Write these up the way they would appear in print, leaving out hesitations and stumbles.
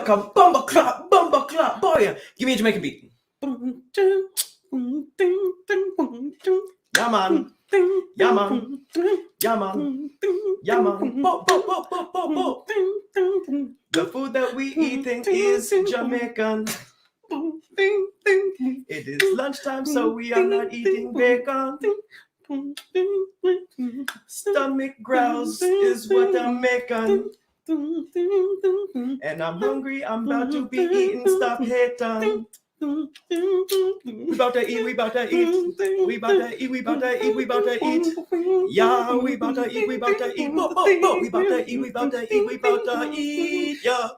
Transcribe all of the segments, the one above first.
Bumba clop, boy. Give me a Jamaican beat. Yeah, man. Yeah, man. Yeah, man. Yeah, man. Bo, bo, bo, bo, bo, bo. The food that we eating is Jamaican. It is lunchtime, so we are not eating bacon. Stomach growls is what I'm making. And I'm hungry, I'm about to be eating, stop hating. We about to eat, we about to eat. We about to eat, we about to eat, we about to eat. Yeah, we about to eat, we about to eat. Bo, bo, bo. We about to eat, we about to eat, we about to eat. Yeah.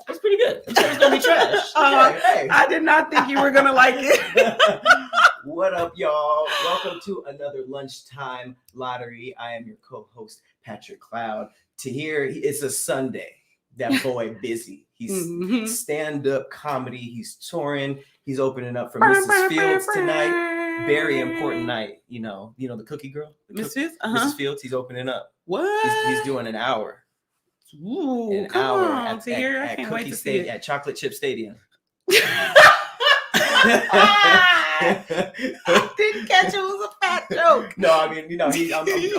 That's pretty good. I'm sure it's gonna be trash. Hey. I did not think you were gonna like it. What up, y'all? Welcome to another Lunchtime Lottery. I am your co-host, Patrick Cloud. To hear, it's a Sunday. That boy busy. He's stand-up comedy. He's touring. He's opening up for Mrs. Fields tonight. Very important night. You know the cookie girl, Mrs. Fields. He's opening up. What? He's doing an hour. Ooh, an come hour on, at Cookie Stadium, at Chocolate Chip Stadium. I didn't catch it was a fat joke. No, I mean, I'm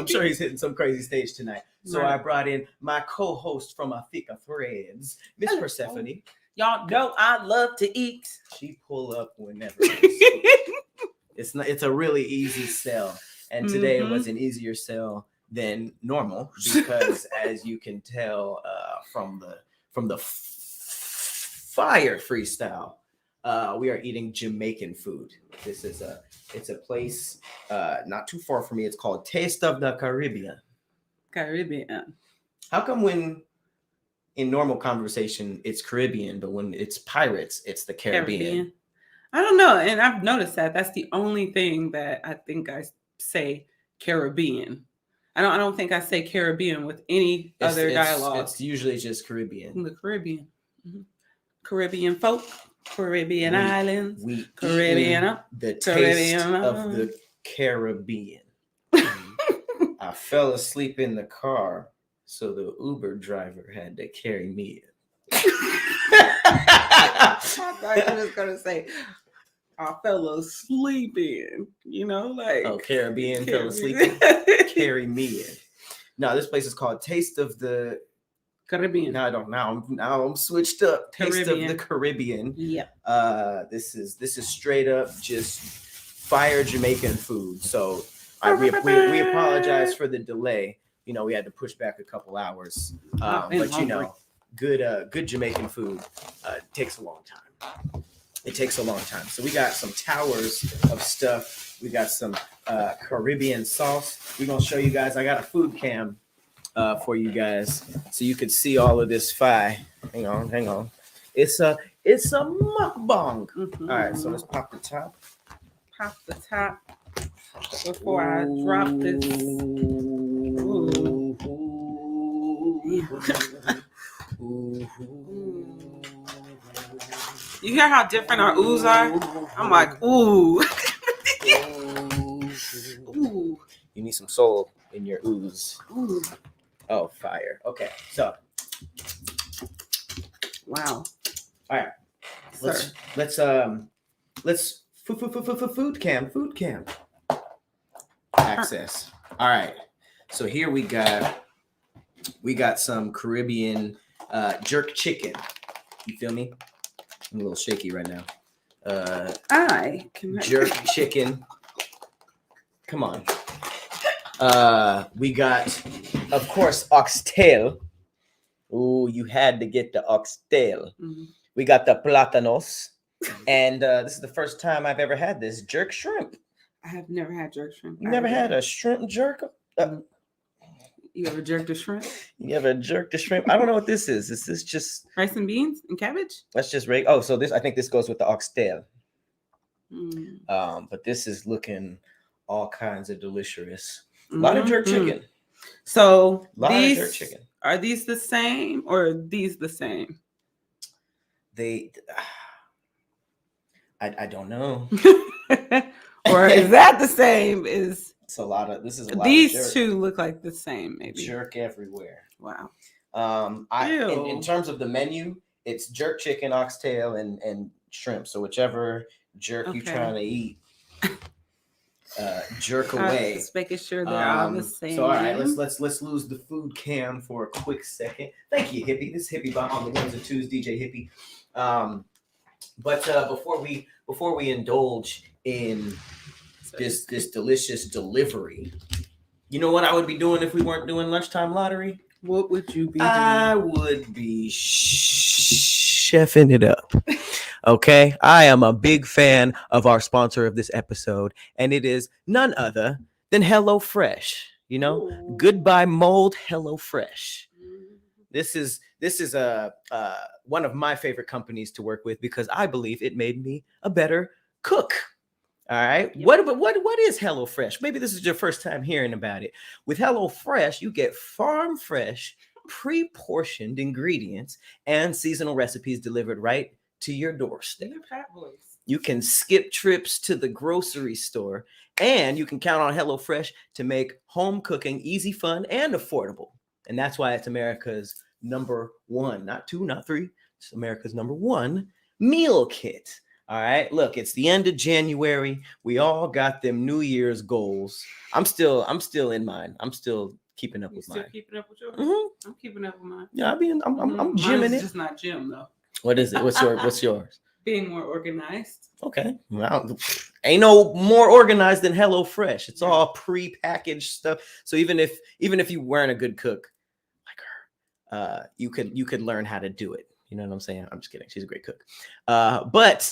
sure he's hitting some crazy stage tonight. So right. I brought in my co-host from Afika Threads, Miss Persephone. Y'all know I love to eat. She pull up whenever. It's a really easy sell, and today it was an easier sell than normal because, as you can tell from the fire freestyle, we are eating Jamaican food. It's a place not too far from me. It's called Taste of the Caribbean. How come when in normal conversation it's Caribbean, but when it's pirates, it's the Caribbean? I don't know, and I've noticed that's the only thing that I think I say Caribbean. I don't think I say Caribbean with any other dialogue. It's usually just Caribbean. The Caribbean. Mm-hmm. Caribbean folk, Caribbean islands, Caribbean. The taste of the Caribbean. I fell asleep in the car, so the Uber driver had to carry me in. I thought you was gonna say I fell asleep in, Caribbean fell asleep in. Carry me in. No, this place is called Taste of the Caribbean. Now I'm switched up. Taste of the Caribbean. Yeah. This is straight up just fire Jamaican food. So we apologize for the delay. We had to push back a couple hours. But good Jamaican food takes a long time. It takes a long time. So we got some towers of stuff. We got some Caribbean sauce. We're gonna show you guys. I got a food cam for you guys, so you could see all of this fi. Hang on. It's a mukbang. Mm-hmm. All right, so let's pop the top. Pop the top before I drop this. You hear how different our oohs are? I'm like, ooh. Ooh. You need some soul in your oohs. Ooh. Oh, fire. Okay, so. Wow. All right. Let's food cam access. All right. So here we got some Caribbean jerk chicken. You feel me? I'm a little shaky right now. Jerk chicken. Come on. We got, of course, oxtail. Ooh, you had to get the oxtail. Mm-hmm. We got the platanos. And this is the first time I've ever had this jerk shrimp. I have never had jerk shrimp. You never had a shrimp jerk? You ever jerked a shrimp? You ever jerked a shrimp? I don't know what this is. Is this just rice and beans and cabbage? That's just regular. Oh, so this, I think this goes with the oxtail. But this is looking all kinds of delicious. A lot of jerk chicken. So of jerk chicken. Are these the same or are these the same? I don't know. Or is that the same? This is a lot these of jerk. two look like the same, maybe. Jerk everywhere. Wow. In terms of the menu, it's jerk chicken, oxtail, and shrimp. So whichever jerk you trying to eat, jerk away. Just making sure they're all the same. So all right, let's lose the food cam for a quick second. Thank you, Hippie. This is Hippie Bomb on the ones and twos, DJ Hippie. But before we indulge in this delicious delivery, you know what I would be doing if we weren't doing lunchtime lottery? What would you be doing? I would be chefing it up. Okay, I am a big fan of our sponsor of this episode, and it is none other than HelloFresh. You know, Ooh. Goodbye mold, HelloFresh. This is one of my favorite companies to work with because I believe it made me a better cook. All right. Yep. What is HelloFresh? Maybe this is your first time hearing about it. With HelloFresh, you get farm fresh, pre-portioned ingredients and seasonal recipes delivered right to your doorstep. You can skip trips to the grocery store, and you can count on HelloFresh to make home cooking easy, fun, and affordable. And that's why it's America's number one, not two, not three. It's America's number one meal kit. All right, look, it's the end of January. We all got them New Year's goals. I'm still in mine. I'm still keeping up with mine. Keeping up with yours? Mm-hmm. I'm keeping up with mine. Yeah, I'm gymming it. It's just not gym though. What is it? What's yours? Being more organized. Okay. Well, ain't no more organized than HelloFresh. It's all pre-packaged stuff. So even if you weren't a good cook like her, you could learn how to do it. You know what I'm saying? I'm just kidding. She's a great cook. But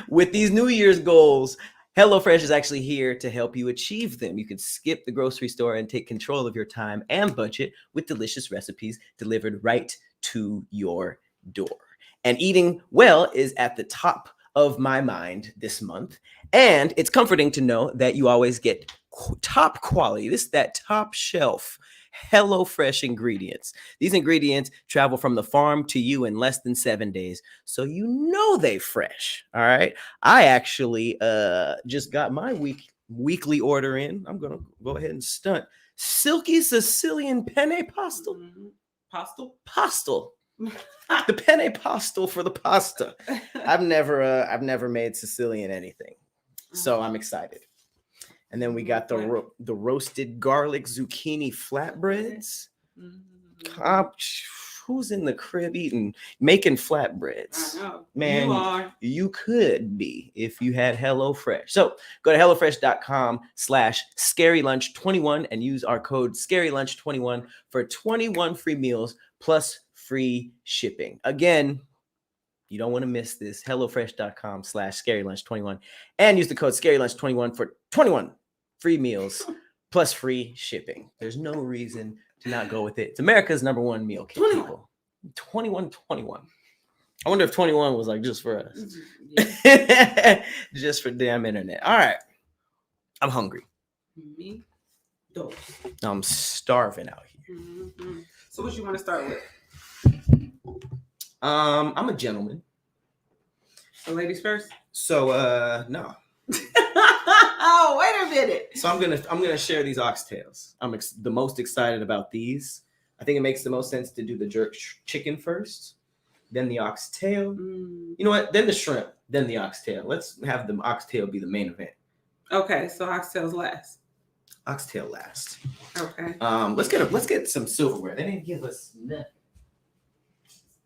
with these New Year's goals, HelloFresh is actually here to help you achieve them. You can skip the grocery store and take control of your time and budget with delicious recipes delivered right to your door. And eating well is at the top of my mind this month. And it's comforting to know that you always get top quality, that top shelf HelloFresh ingredients. These ingredients travel from the farm to you in less than 7 days, so you know they fresh. All right. I actually just got my weekly order in. I'm gonna go ahead and stunt silky Sicilian penne pastel. Pastel. The penne pastel for the pasta. I've never made Sicilian anything, so I'm excited. And then we got the roasted garlic zucchini flatbreads. Who's in the crib making flatbreads? I know. Man, you could be if you had HelloFresh. So go to HelloFresh.com/ScaryLunch21 and use our code ScaryLunch21 for 21 free meals plus free shipping. Again, you don't want to miss this. HelloFresh.com/ScaryLunch21 and use the code ScaryLunch21 for 21 free meals plus free shipping. There's no reason to not go with it. It's America's number one meal kit. 21. I wonder if 21 was like just for us. Yeah. Just for damn internet. All right. I'm hungry. Me too. I'm starving out here. Mm-hmm. So what you want to start with? I'm a gentleman. So ladies first? So no. Oh, wait a minute. So I'm gonna share these oxtails. I'm the most excited about these. I think it makes the most sense to do the jerk chicken first, then the oxtail. You know what? Then the shrimp, then the oxtail. Let's have the oxtail be the main event. Okay, so oxtails last. Oxtail last. Okay. Let's get some silverware. They didn't give us nothing.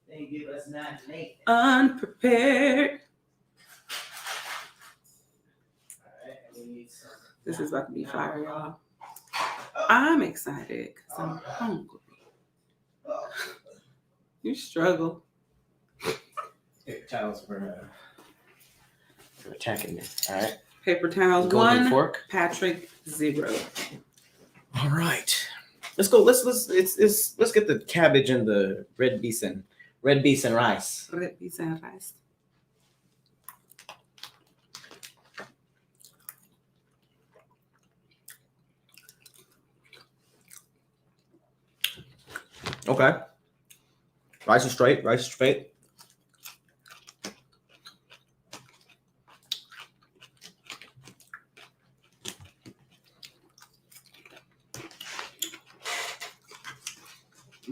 They didn't give us nothing. Unprepared. This is about to be fire, y'all. I'm excited because I'm hungry. You struggle. Paper towels for attacking me. All right. Paper towels Golden 1. fork. Patrick 0. All right. Let's go. Let's get the cabbage and the red beans and rice. Red beans and rice. Okay. Rice is straight.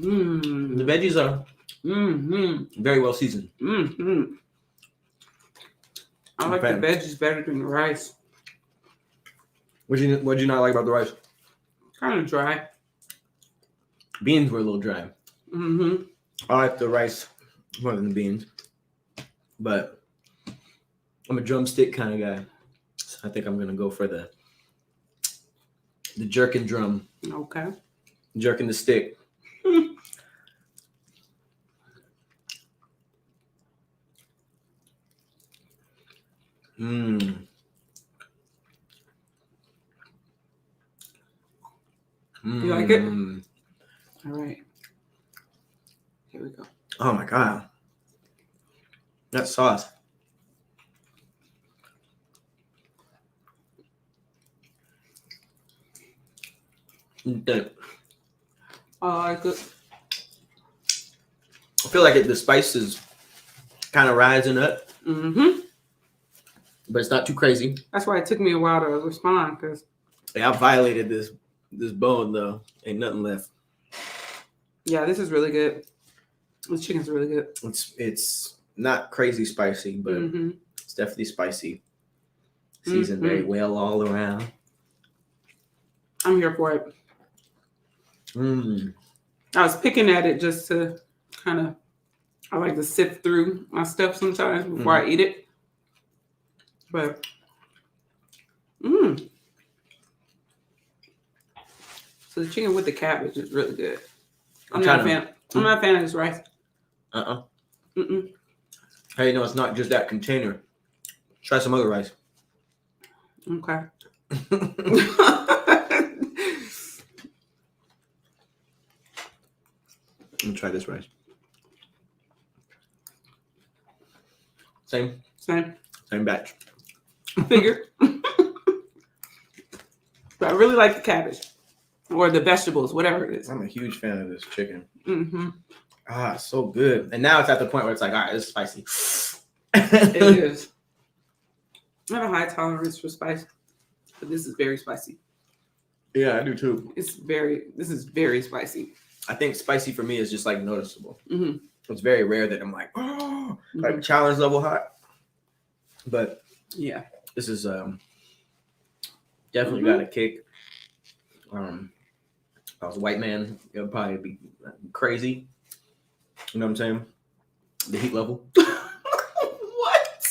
The veggies are very well seasoned. I like the veggies better than the rice. What'd you not like about the rice? Kind of dry. Beans were a little dry. Mm-hmm. I like the rice more than the beans, but I'm a drumstick kind of guy, so I think I'm gonna go for the jerk and drum. Okay. Jerking the stick. Mmm. You like it? All right. Here we go. Oh my god. That sauce. I like it. I feel like the spice is kind of rising up, but it's not too crazy. That's why it took me a while to respond, because I violated this bone though. Ain't nothing left. Yeah, this is really good. This chicken's really good. It's not crazy spicy, but it's definitely spicy. Seasoned very well all around. I'm here for it. I was picking at it just to kind of, I like to sift through my stuff sometimes before I eat it. But, so the chicken with the cabbage is really good. I'm not a fan of this rice. How you know it's not just that container? Try some other rice. Okay. Let me try this rice. Same batch. Figure. But I really like the cabbage or the vegetables, whatever it is. I'm a huge fan of this chicken. So good. And now it's at the point where it's like, all right, it's spicy. It is. I have a high tolerance for spice, but this is very spicy. Yeah, I do too. This is very spicy. I think spicy for me is just like noticeable. It's very rare that I'm like, oh, like challenge level hot. But yeah, this is definitely got a kick. If I was a white man, it would probably be crazy. You know what I'm saying? The heat level. What?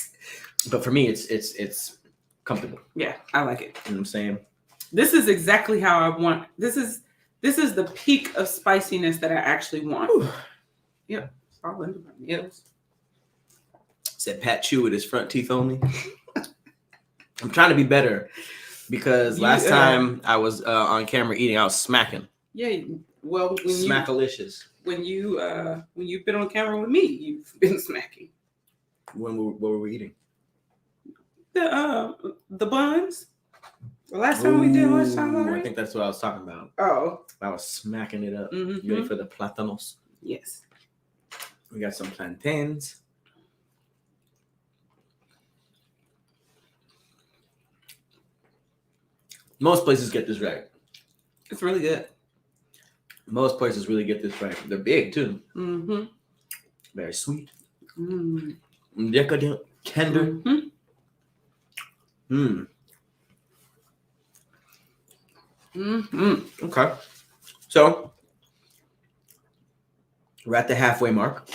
But for me, it's comfortable. Yeah, I like it. You know what I'm saying? This is exactly how I want. This is the peak of spiciness that I actually want. Ooh. Yep. It's all under my nails. Said Pat Chew with his front teeth only. I'm trying to be better because last time I was on camera eating, I was smacking. Yeah. Well, Smackalicious. When you've been on camera with me, you've been smacking. What were we eating? The buns. The last time we did lunchtime, I think that's what I was talking about. Oh. I was smacking it up. You ready for the plátanos? Yes. We got some plantains. Most places get this right. It's really good. Most places really get this right. They're big too. Very sweet. Decadent, tender. Okay. So we're at the halfway mark.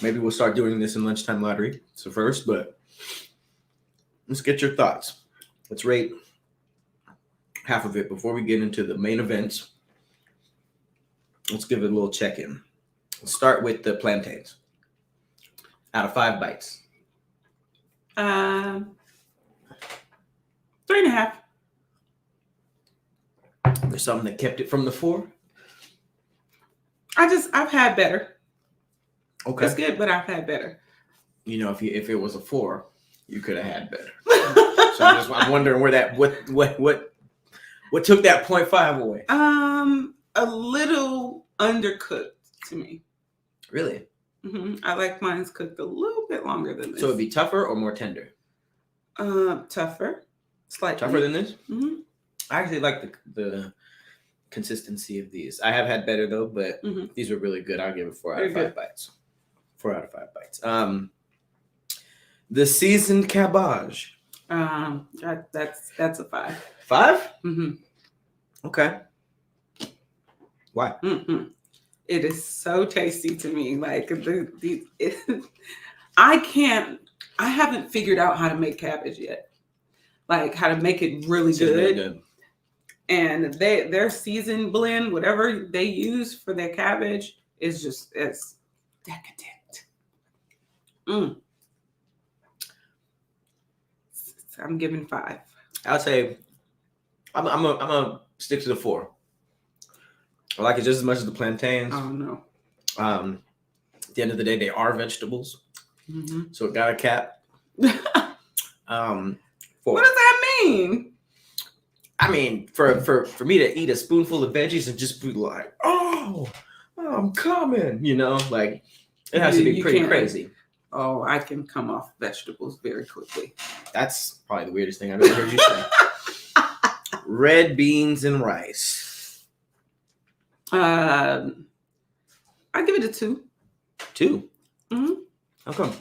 Maybe we'll start doing this in lunchtime lottery. So first, but let's get your thoughts. Let's rate half of it before we get into the main events. Let's give it a little check-in. Let's start with the plantains. Out of 5 bites. 3.5. There's something that kept it from the 4? I've had better. Okay. It's good, but I've had better. You know, if it was a 4, you could have had better. So I'm wondering where that what took that 0.5 away? A little undercooked to me. Really? I like mine's cooked a little bit longer than this. So it'd be tougher or more tender? Tougher. Slightly. Tougher than this? I actually like the consistency of these. I have had better though, but these were really good. I'll give it 4 out of 5 bites. 4 out of 5 bites. The seasoned cabbage. That's a 5. 5? Okay. Why? It is so tasty to me. Like I haven't figured out how to make cabbage yet. Like how to make it really good. Really good. And their seasoned blend, whatever they use for their cabbage, it's decadent. I'm giving 5. I'll say I'm gonna stick to the 4. I like it just as much as the plantains. Oh no. At the end of the day, they are vegetables, so it got a cap. 4. What does that mean? I mean, for me to eat a spoonful of veggies and just be like, oh, I'm coming, you know, like it has to be pretty crazy. Oh, I can come off vegetables very quickly. That's probably the weirdest thing I've ever heard you say. Red beans and rice. I give it a 2. 2? How come?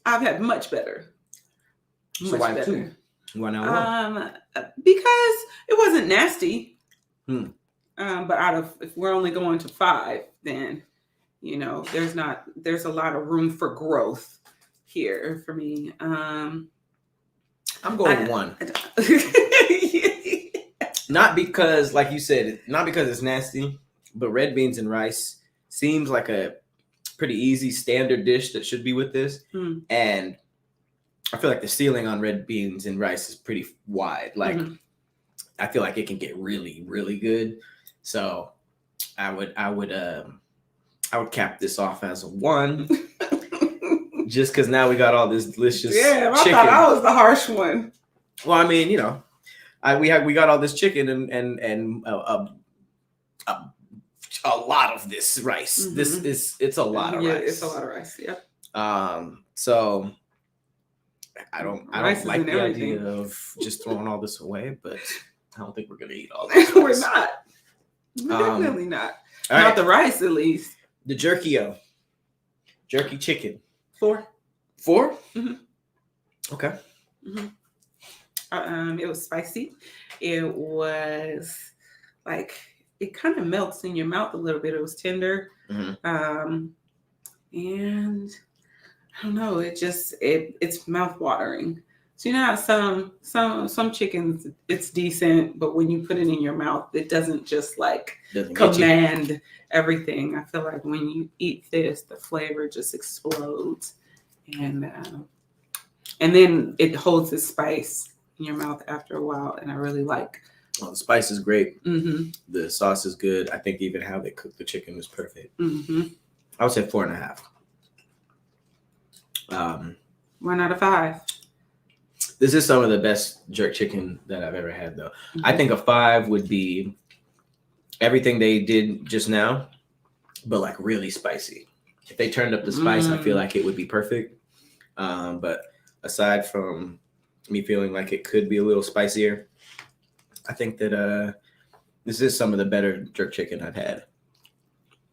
I've had much better. So why better. 2? Why not 1? Because it wasn't nasty. But if we're only going to 5, then there's a lot of room for growth here for me. I'm going 1. Not because, like you said, not because it's nasty, but red beans and rice seems like a pretty easy standard dish that should be with this. And I feel like the ceiling on red beans and rice is pretty wide. Like I feel like it can get really, really good. So I would cap this off as a 1. Just because now we got all this delicious chicken. I thought I was the harsh one. Well, I mean, we got all this chicken and a lot of this rice. It's a lot of rice. It's a lot of rice. Yep. So I don't like the everything. idea of just throwing all this away, but I don't think we're gonna eat all this. We're not. Definitely not. Not right. The rice, at least. The jerky chicken. 4. 4? Okay. It was spicy. It was like it kind of melts in your mouth a little bit. It was tender, and I don't know. It's mouth watering. So how some chickens it's decent, but when you put it in your mouth, it doesn't just command everything. I feel like when you eat this, the flavor just explodes, and then it holds its spice in your mouth after a while, and I really like. Well, the spice is great. The sauce is good. I think even how they cook the chicken was perfect. I would say 4.5. 1 out of 5. This is some of the best jerk chicken that I've ever had, though. I think a 5 would be everything they did just now, but like really spicy. If they turned up the spice, I feel like it would be perfect. But aside from me feeling like it could be a little spicier, I think that this is some of the better jerk chicken I've had.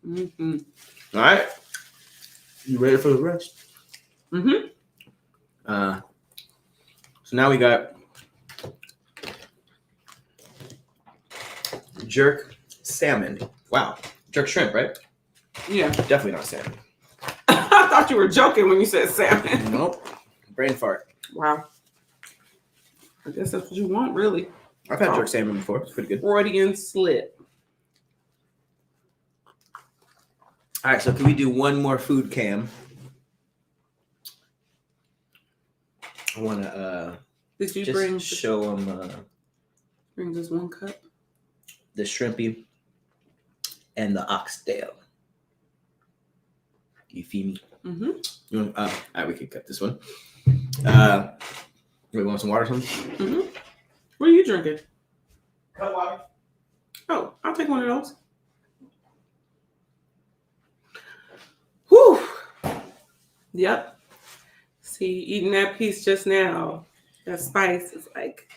All right. You ready for the rest? So now we got jerk salmon. Wow. Jerk shrimp, right? Yeah. Definitely not salmon. I thought you were joking when you said salmon. Nope. Brain fart. Wow. I guess that's what you want, really. I've had jerk salmon before. It's pretty good. Freudian slip. All right, so can we do one more food cam? I want to Did you just show them bring just 1 cup? The shrimpy and the oxtail. You feel me? You want, all right, we can cut this one. We want some water or something? What are you drinking? Cut water. Oh, I'll take one of those. Whew. Yep. See, eating that piece just now, that spice is like,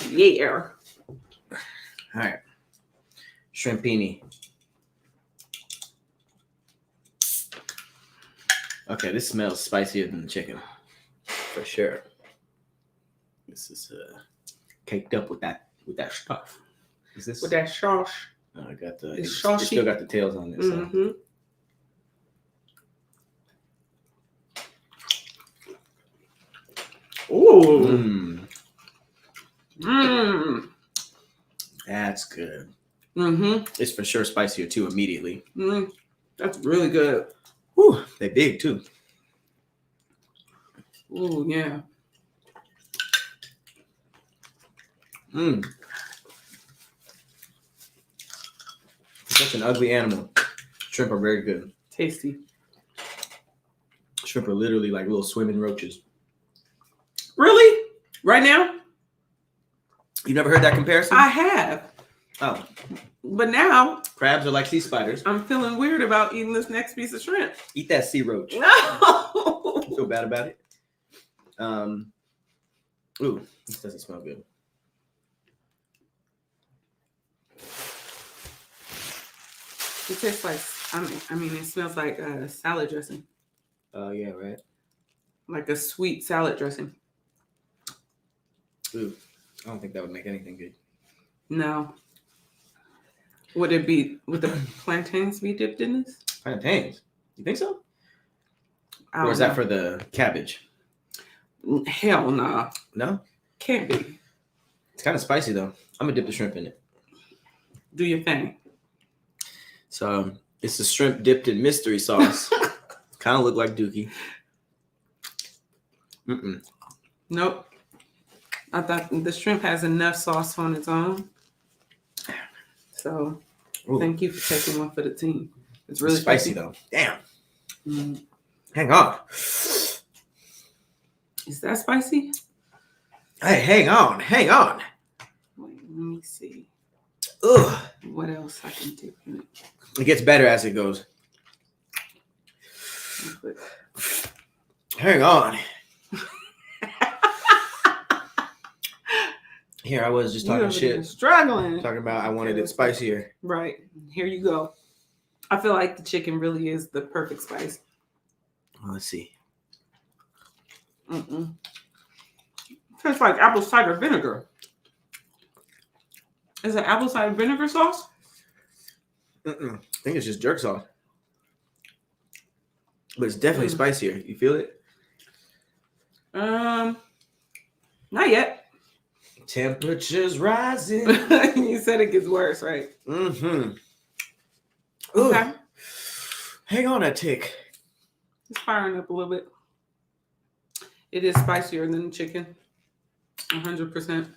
yeah. All right. Shrimpini. Okay, this smells spicier than the chicken. For sure. This is caked up with that stuff. Is this with that sauce? I got the. It's it still got the tails on it. So. Mm-hmm. Ooh. That's good. Mm-hmm. It's for sure spicier too immediately. That's really good. Whew, they're big too. Ooh, yeah. Such an ugly animal. Shrimp are very good. Tasty. Shrimp are literally like little swimming roaches. Really? Right now? You never heard that comparison? I have. Oh. But now Crabs are like sea spiders. I'm feeling weird about eating this next piece of shrimp. Eat that sea roach. No. You feel bad about it? Ooh, this doesn't smell good. It tastes like, I mean, it smells like salad dressing. Oh, yeah, right. Like a sweet salad dressing. Ooh, I don't think that would make anything good. No. Would the plantains be dipped in this? Plantains? You think so? Or is that for the cabbage? Hell nah. No? Can't be. It's kind of spicy, though. I'm going to dip the shrimp in it. Do your thing. So, it's the shrimp dipped in mystery sauce. Kind of look like Dookie. Nope. I thought the shrimp has enough sauce on its own. So, thank you for taking one for the team. It's really spicy though. Damn. Hang on. Is that spicy? Hey, hang on. Wait, let me see. Ugh. What else I can dip in it? It gets better as it goes. Hang on. Here I was just talking shit. Struggling. Talking about I wanted it spicier. Right. Here you go. I feel like the chicken really is the perfect spice. Well, let's see. Tastes like apple cider vinegar. Is it apple cider vinegar sauce? I think it's just jerk sauce. But it's definitely spicier. You feel it? Not yet. Temperature's rising. You said it gets worse, right? Okay. Hang on a tick. It's firing up a little bit. It is spicier than the chicken. 100%.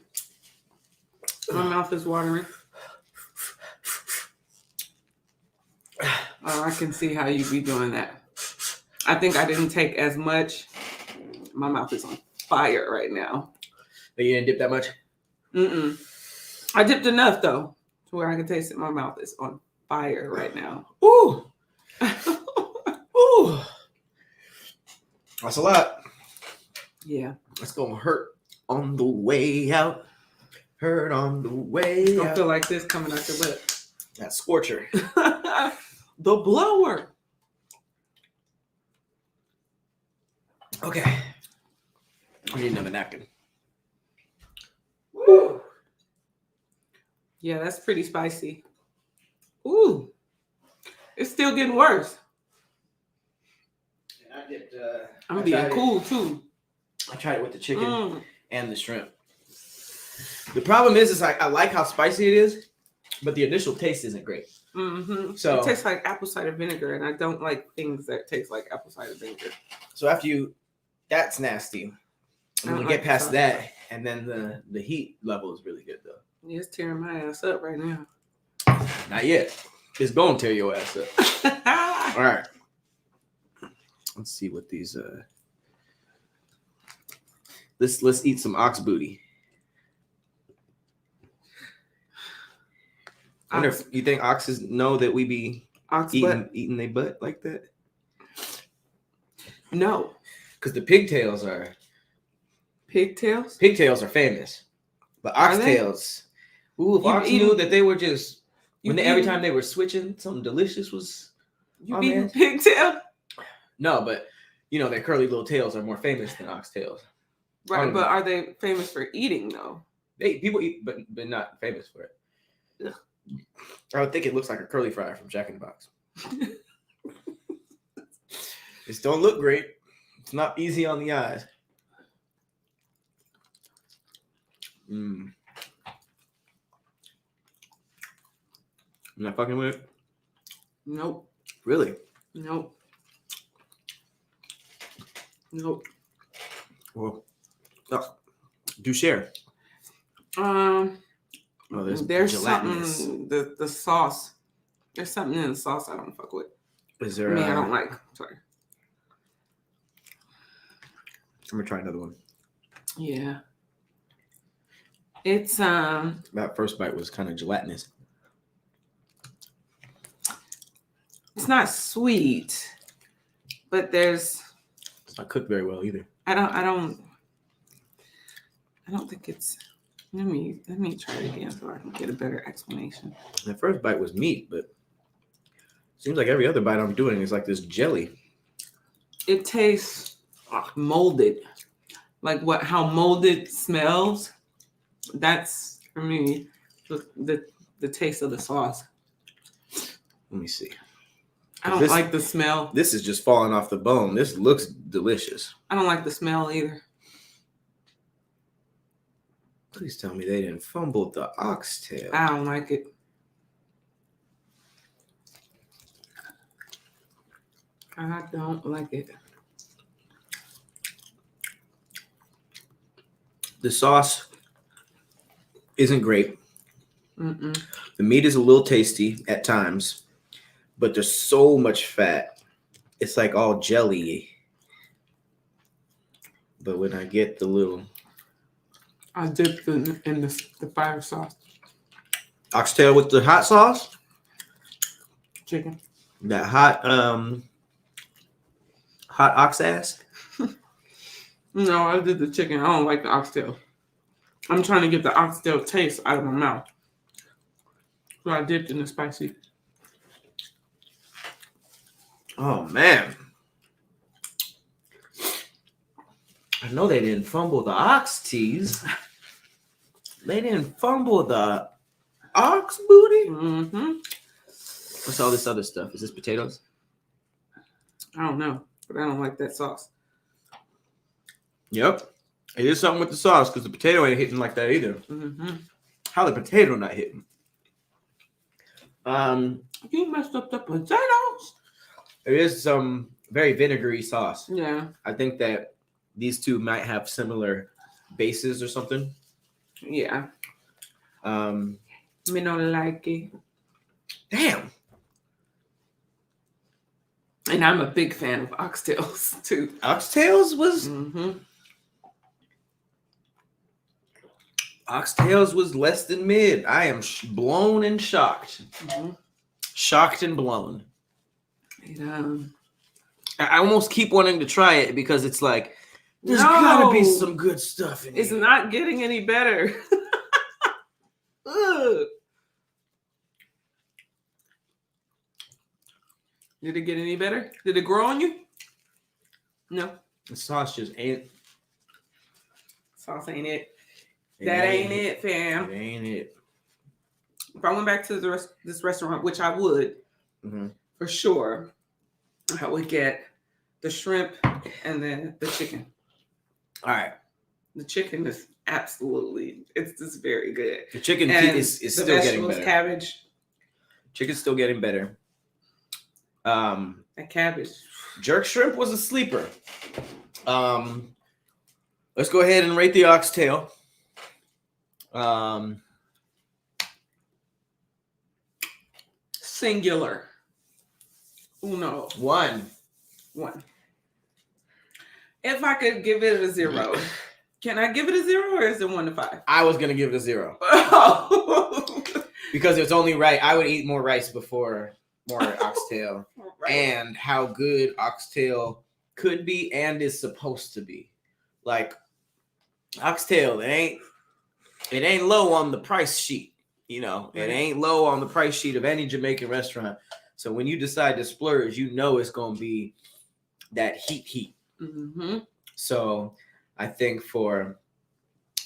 My mouth is watering. Oh, I can see how you'd be doing that. I think I didn't take as much. My mouth is on fire right now. But you didn't dip that much? I dipped enough, though, to where I can taste it. My mouth is on fire right now. Ooh. Ooh. That's a lot. Yeah. It's going to hurt on the way out. Hurt on the way It's going to out. feel like this coming out your butt. That scorcher. The blower. Okay. I need another napkin. Woo. Yeah, that's pretty spicy. Ooh. It's still getting worse. And I dipped, I'm being cool, too. I tried it with the chicken and the shrimp. The problem is I like how spicy it is, but the initial taste isn't great. So it tastes like apple cider vinegar, and I don't like things that taste like apple cider vinegar. So after that's nasty. And when you get past that, and then the heat level is really good though. Yeah, it's tearing my ass up right now. Not yet. It's gonna tear your ass up. All right. Let's see what these. Let's eat some ox booty. I wonder if you think oxes know that we be eating their butt like that? No. Because the pigtails are... Pigtails? Pigtails are famous. But oxtails, Ooh, if Ox knew that they were just every time they were switching, something delicious was. You eating pigtail? No, but their curly little tails are more famous than oxtails. Right, but are they famous for eating though? People eat, but not famous for it. Ugh. I would think it looks like a curly fry from Jack in the Box. It don't look great. It's not easy on the eyes. I'm not fucking with it. Nope. Really? Nope. Well, do share. There's something the sauce. There's something in the sauce I don't fuck with. Is there? I don't like. Sorry. I'm gonna try another one. Yeah. It's That first bite was kind of gelatinous. It's not sweet, but it's not cooked very well either. I don't think it's. Let me try it again so I can get a better explanation. The first bite was meat, but it seems like every other bite I'm doing is like this jelly. It tastes molded, like how molded smells. That's for me the taste of the sauce. Let me see. I don't like the smell. This is just falling off the bone. This looks delicious. I don't like the smell either. Please tell me they didn't fumble the oxtail. I don't like it. I don't like it. The sauce isn't great. Mm-mm. The meat is a little tasty at times, but there's so much fat. It's like all jelly. But when I get the little... I dipped in the fire sauce. Oxtail with the hot sauce? Chicken. That hot ox ass? No, I did the chicken. I don't like the oxtail. I'm trying to get the oxtail taste out of my mouth. So I dipped in the spicy. Oh, man. I know they didn't fumble the ox teas. They didn't fumble the ox booty? Mm-hmm. What's all this other stuff? Is this potatoes? I don't know, but I don't like that sauce. Yep. It is something with the sauce because the potato ain't hitting like that either. Mm-hmm. How the potato not hitting? You messed up the potatoes. It is some very vinegary sauce. Yeah. I think that these two might have similar bases or something. Yeah. Me don't like it. Damn. And I'm a big fan of oxtails too. Oxtails was... Mm-hmm. Oxtails was less than mid. I am blown and shocked. Mm-hmm. Shocked and blown. And, I almost keep wanting to try it because it's like, there's gotta be some good stuff in it. It's not getting any better. Ugh. Did it get any better? Did it grow on you? No. The sauce just ain't. Sauce ain't it. That ain't it, fam. It ain't it. If I went back to this restaurant, which I would, for sure, I would get the shrimp and then the chicken. All right. The chicken is absolutely, it's just very good. The chicken is still getting better. Cabbage. Chicken's still getting better. That cabbage. Jerk shrimp was a sleeper. Let's go ahead and rate the oxtail. Singular. Uno. One. If I could give it a 0, can I give it a 0 or is it 1 to 5? I was gonna give it a 0 because it's only right. I would eat more rice before more oxtail, right. And how good oxtail could be and is supposed to be. Like oxtail, it ain't low on the price sheet. You know, Right. it ain't low on the price sheet of any Jamaican restaurant. So when you decide to splurge, you know it's gonna be that heat. Mm-hmm. So I think for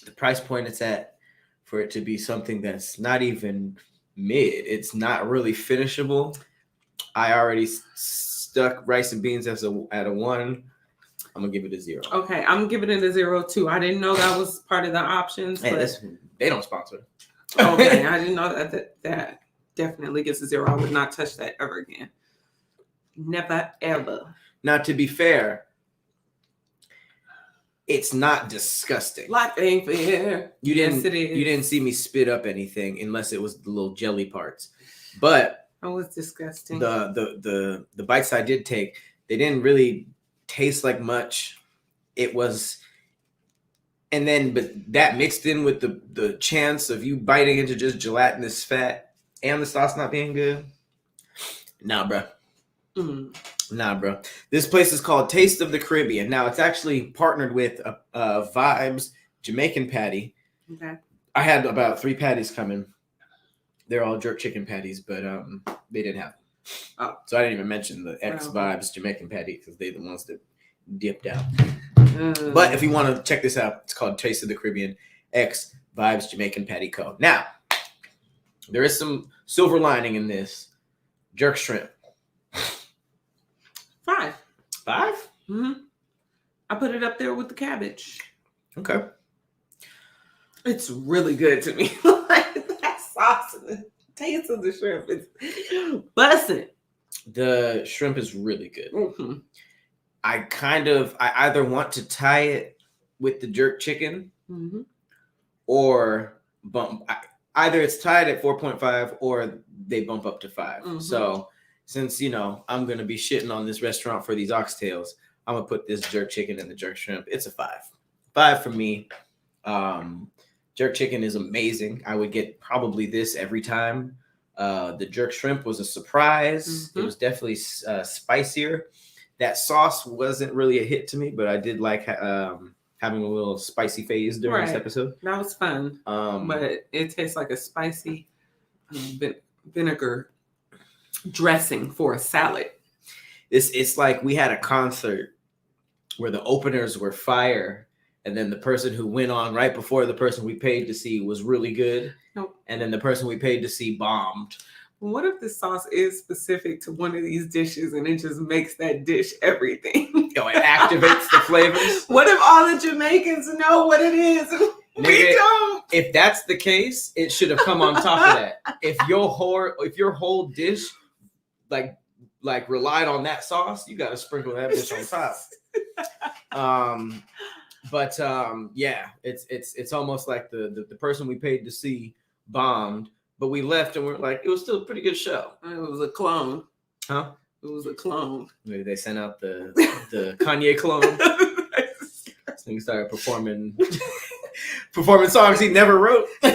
the price point it's at, for it to be something that's not even mid, it's not really finishable. I already stuck rice and beans at a 1. I'm gonna give it a 0. Okay, I'm giving it a 0 too. I didn't know that was part of the options. Hey, But they don't sponsor. okay, I didn't know that definitely gets a 0. I would not touch that ever again. Never ever. Now, to be fair, it's not disgusting. Life ain't fair. You didn't. Yes, it is. You didn't see me spit up anything unless it was the little jelly parts. But That was disgusting. the bites I did take, they didn't really taste like much. It was, and then but that mixed in with the chance of you biting into just gelatinous fat and the sauce not being good. Nah, bro. Nah, bro. This place is called Taste of the Caribbean. Now it's actually partnered with Vibes Jamaican Patty. Okay. I had about 3 patties coming. They're all jerk chicken patties, but they didn't have them. Oh. So I didn't even mention the X Wow. Vibes Jamaican patty because they're the ones that dipped out. But if you want to check this out, it's called Taste of the Caribbean X Vibes Jamaican Patty Co. Now, there is some silver lining in this. Jerk shrimp. 5. 5? Mm-hmm. I put it up there with the cabbage. Okay. It's really good to me. Like that sauce and the taste of the shrimp is busting. The shrimp is really good. Mm-hmm. I either want to tie it with the jerk chicken Mm-hmm. or bump. Either it's tied at 4.5 or they bump up to 5. Mhm. So since, I'm going to be shitting on this restaurant for these oxtails, I'm going to put this jerk chicken and the jerk shrimp. It's a 5. 5 for me. Jerk chicken is amazing. I would get probably this every time. The jerk shrimp was a surprise. Mhm. It was definitely spicier. That sauce wasn't really a hit to me, but I did like having a little spicy phase during this Right. episode. That was fun. But it tastes like a spicy vinegar dressing for a salad. It's like we had a concert where the openers were fire, and then the person who went on right before the person we paid to see was really good, Nope. and then the person we paid to see bombed. What if the sauce is specific to one of these dishes and it just makes that dish everything? It activates the flavors. What if all the Jamaicans know what it is? We Nigga, don't. If that's the case, it should have come on top of that. If your whole dish like relied on that sauce, you got to sprinkle that bitch on top. But yeah, it's almost like the person we paid to see bombed, but we left and we're like, it was still a pretty good show. It was a clone. Huh? It was a clone. Maybe they sent out the Kanye clone. So he started performing songs he never wrote. He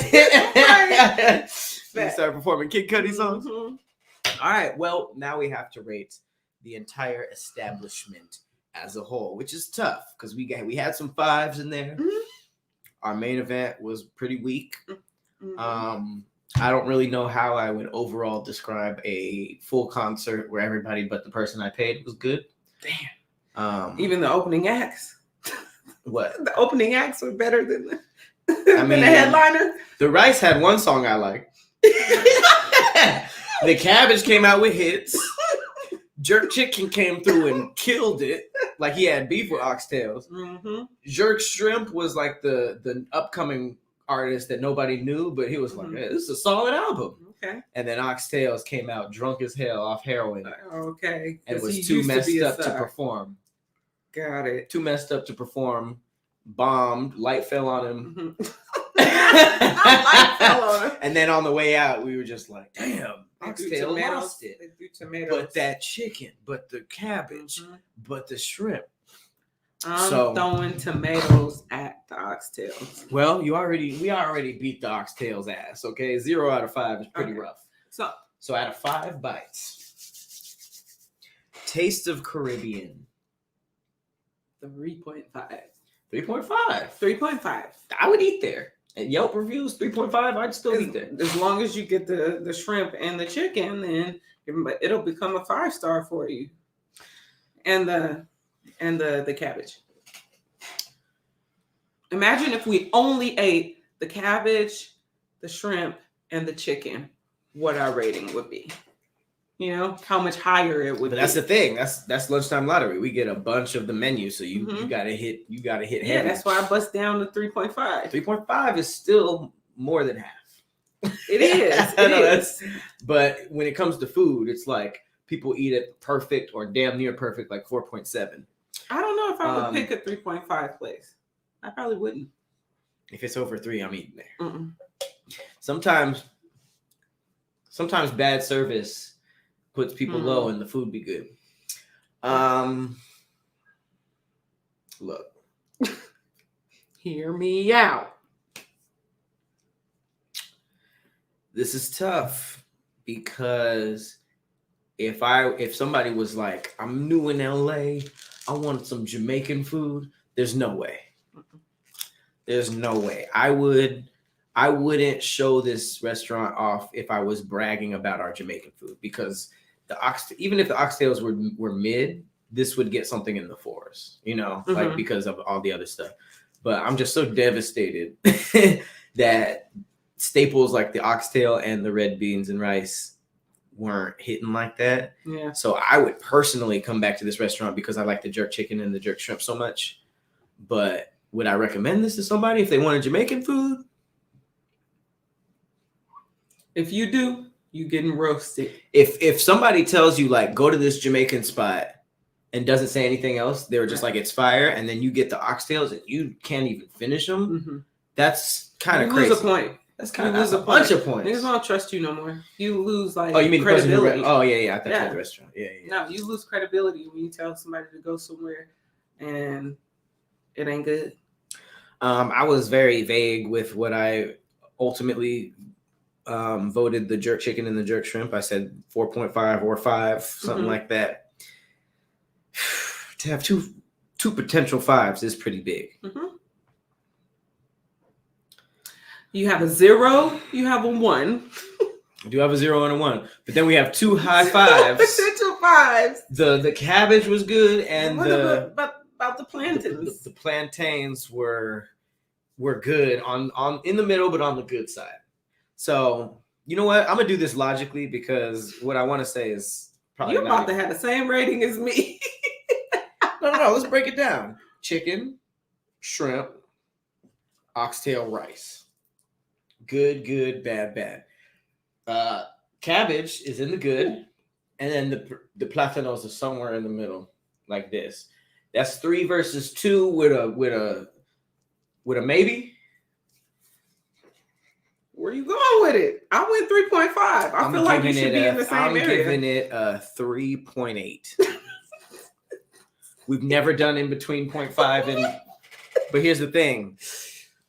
started performing Kid Cudi songs. Mhm. All right, well, now we have to rate the entire establishment as a whole, which is tough because we had some 5s in there. Mhm. Our main event was pretty weak. Mhm. I don't really know how I would overall describe a full concert where everybody but the person I paid was good. Damn. Even the opening acts. What? The opening acts were better than the mean, headliner. The Rice had one song I liked. The Cabbage came out with hits. Jerk Chicken came through and killed it. Like he had beef with oxtails. Mm-hmm. Jerk Shrimp was like the upcoming artist that nobody knew, but he was like, hey, this is a solid album. Okay. And then Oxtails came out drunk as hell off heroin Okay. and 'Cause was he too used to messed be a up to star. perform. Got it. Too messed up to perform. Bombed. Light fell on him. Mhm. Light fell on him. And then on the way out, we were just like, damn, They do Oxtail tomatoes. lost it. They do tomatoes. But that chicken, but the cabbage, Mhm. but the shrimp. I'm So- throwing tomatoes at the oxtails. Well, we already beat the Oxtails ass, okay? 0 out of 5 is pretty Okay. rough. So out of 5 bites, Taste of Caribbean, 3.5. 3.5. 3.5. I would eat there. And Yelp reviews 3.5. I'd still eat there. As long as you get the shrimp and the chicken, then it'll become a 5-star for you. And the cabbage. Imagine if we only ate the cabbage, the shrimp, and the chicken, what our rating would be. You know, how much higher it would But be. that's the thing. That's lunchtime lottery. We get a bunch of the menu, so you gotta hit heavy. Yeah, that's why I bust down to 3.5. 3.5 is still more than half. It is. I know that's, but when it comes to food, it's like people eat it perfect or damn near perfect, like 4.7. I don't know if I would pick a 3.5 place. I probably wouldn't. If it's over 3, I'm eating there. Mm-mm. Sometimes bad service puts people low and the food be good. Look. Hear me out. This is tough because if somebody was like, I'm new in LA, I want some Jamaican food, there's no way. There's no way. I wouldn't show this restaurant off if I was bragging about our Jamaican food, because even if the oxtails were mid, this would get something in the 4s, you know, like because of all the other stuff. But I'm just so devastated that staples like the oxtail and the red beans and rice weren't hitting like that. Yeah. So I would personally come back to this restaurant because I like the jerk chicken and the jerk shrimp so much. But would I recommend this to somebody if they wanted Jamaican food? If you do, you getting roasted. If somebody tells you like go to this Jamaican spot and doesn't say anything else, they were just like it's fire, and then you get the oxtails and you can't even finish them. That's kind of crazy. Lose a point. That's kind of a bunch of points. Niggas won't trust you no more. You lose like you mean credibility. Oh yeah. I thought you had the restaurant. Yeah. No, you lose credibility when you tell somebody to go somewhere and it ain't good. I was very vague with what I ultimately voted the jerk chicken and the jerk shrimp. I said 4.5 or 5, something like that. To have two potential 5s is pretty big. You have a 0, you have a 1. I do have a 0 and a 1, but then we have 2 high 5s. Potential 5s. The cabbage was good, and what about the plantains? The plantains were good on in the middle, but on the good side. So you know what? I'm gonna do this logically because what I want to say is probably you're about to have the same rating as me. No. Let's break it down. Chicken, shrimp, oxtail, rice. Good, bad. Cabbage is in the good, and then the platanos are somewhere in the middle, like this. That's 3 versus 2 with a maybe. Where you going with it? I went 3.5. I feel like you should be in the same area. I'm giving it a 3.8. We've never done in between 0.5 but here's the thing.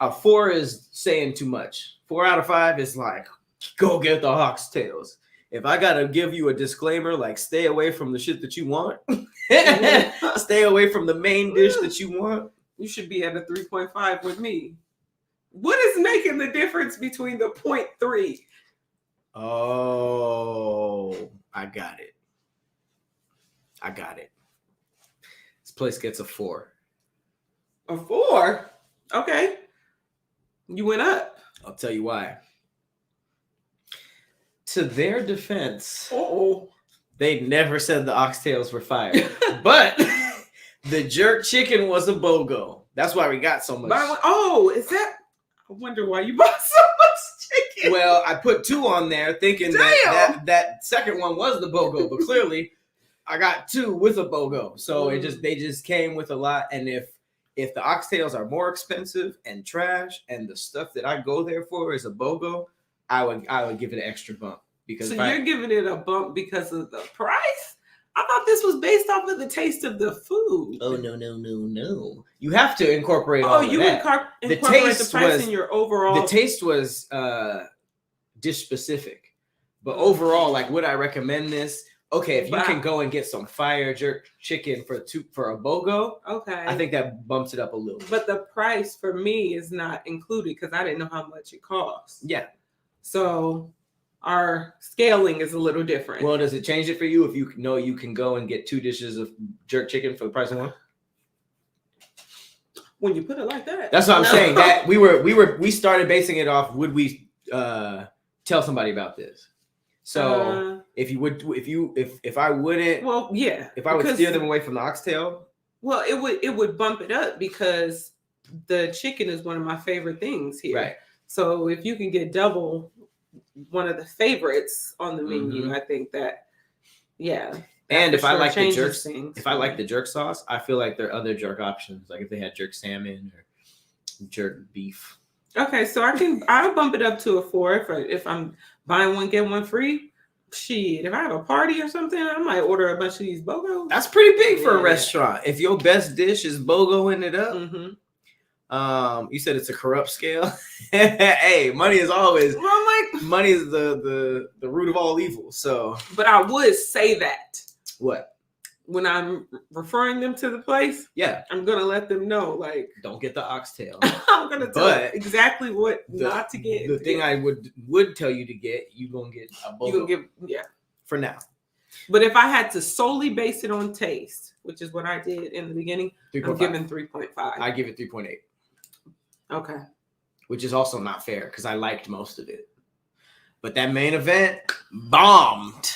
A 4 is saying too much. 4 out of 5 is like, go get the oxtails. If I gotta give you a disclaimer, like stay away from the shit that you want, stay away from the main dish that you want, you should be at a 3.5 with me. What is making the difference between the 0.3? Oh, I got it. This place gets a 4. A 4? Okay. You went up. I'll tell you why. To their defense, they never said the oxtails were fire. But the jerk chicken was a BOGO. That's why we got so much. Is that? I wonder why you bought so much chicken. Well, I put 2 on there thinking that second one was the BOGO, but clearly I got 2 with a BOGO. So they just came with a lot. And if the oxtails are more expensive and trash, and the stuff that I go there for is a BOGO, I would give it an extra bump. Because you're giving it a bump because of the price? I thought this was based off of the taste of the food. Oh no! You have to incorporate all of that. Incorporate the price in your overall. The taste was dish specific, but overall, like, would I recommend this? Okay, if you Wow. can go and get some fire jerk chicken for a BOGO, Okay. I think that bumps it up a little. But the price for me is not included because I didn't know how much it costs. Yeah. So our scaling is a little different. Well, does it change it for you if you know you can go and get 2 dishes of jerk chicken for the price of one? When you put it like that. That's what I'm saying. That we started basing it off. Would we tell somebody about this? So if I wouldn't, well, yeah. if I would steer them away from the oxtail, well, it would bump it up because the chicken is one of my favorite things here. right? So if you can get double one of the favorites on the menu, I think that, yeah. And if I like the jerk, things if I like the jerk sauce, I feel like there are other jerk options. Like if they had jerk salmon or jerk beef. Okay, so I'll bump it up to a 4 if I'm buying one get one free. Shit, if I have a party or something, I might order a bunch of these BOGOs. That's pretty big for a restaurant. If your best dish is BOGOing it up, you said it's a corrupt scale. Hey, money is always money is the root of all evil. So, but I would say that what when I'm referring them to the place, yeah, I'm gonna let them know, like, don't get the oxtail. I'm gonna tell them exactly what not to get. The thing I would tell you to get, you gonna get a BOGO. You gonna get for now. But if I had to solely base it on taste, which is what I did in the beginning, 3.5. I'm giving 3.5. I give it 3.8. Okay. Which is also not fair because I liked most of it. But that main event bombed.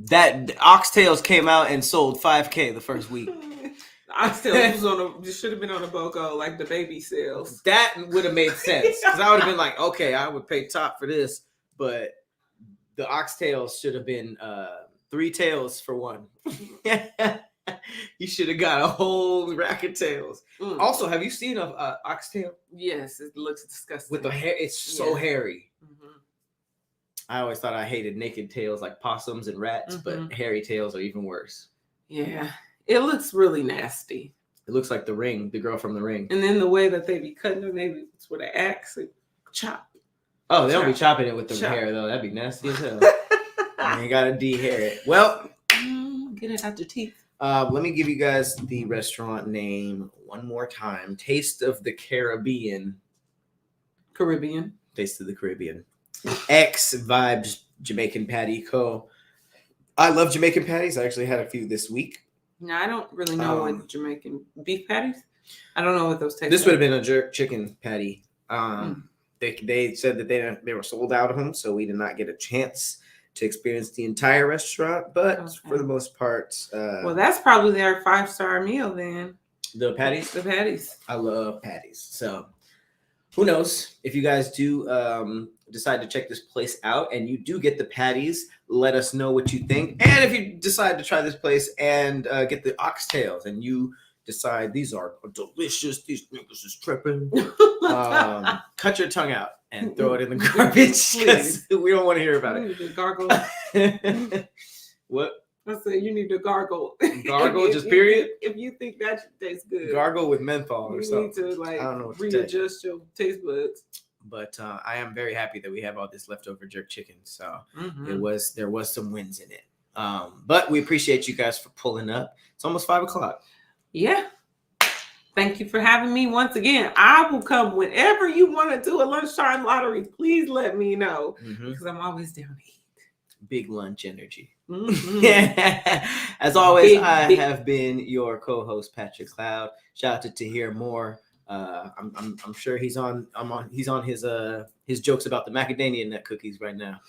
That oxtails came out and sold 5K the first week. Oxtails should have been on a BOGO, like the baby sales. That would have made sense because I would have been like, okay, I would pay top for this, but the oxtails should have been 3 tails for one. You should have got a whole rack of tails. Also, have you seen a oxtail? Yes, it looks disgusting. With the hair, it's so hairy. I always thought I hated naked tails like possums and rats, but hairy tails are even worse. Yeah, it looks really nasty. It looks like The Ring, the girl from The Ring. And then the way that they be cutting them, maybe it's with an axe and chop. Oh, they don't be chopping it with the hair though. That'd be nasty as hell. You gotta de-hair it. Well, get it out your teeth. Let me give you guys the restaurant name one more time. Taste of the Caribbean. Taste of the Caribbean. X Vibes Jamaican Patty Co. I love Jamaican patties. I actually had a few this week. No, I don't really know what Jamaican beef patties. I don't know what those taste. This would have been a jerk chicken patty. They said that they were sold out of them, so we did not get a chance to experience the entire restaurant. But for the most part, well, that's probably their 5-star meal then. The patties. The patties. I love patties. So who knows? If you guys do decide to check this place out and you do get the patties, let us know what you think. And if you decide to try this place and get the oxtails and you decide these are delicious, these niggas is tripping, cut your tongue out and throw it in the garbage because we don't want to hear about it. You need to gargle. What? I said you need to gargle. Gargle, just period? If you think that tastes good. Gargle with menthol or something. You need to I don't know readjust your taste buds. But I am very happy that we have all this leftover jerk chicken. So there was some wins in it. But we appreciate you guys for pulling up. It's almost 5:00. Yeah. Thank you for having me once again. I will come whenever you want to do a lunchtime lottery. Please let me know because I'm always down to eat. Big lunch energy. As always, I have been your co-host Patrick Cloud. Shout out to hear more. I'm sure he's on his jokes about the macadamia nut cookies right now.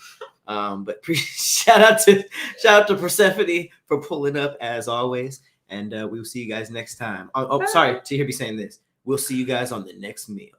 But shout out to Persephone for pulling up as always. And we will see you guys next time. Sorry to hear me saying this. We'll see you guys on the next meal.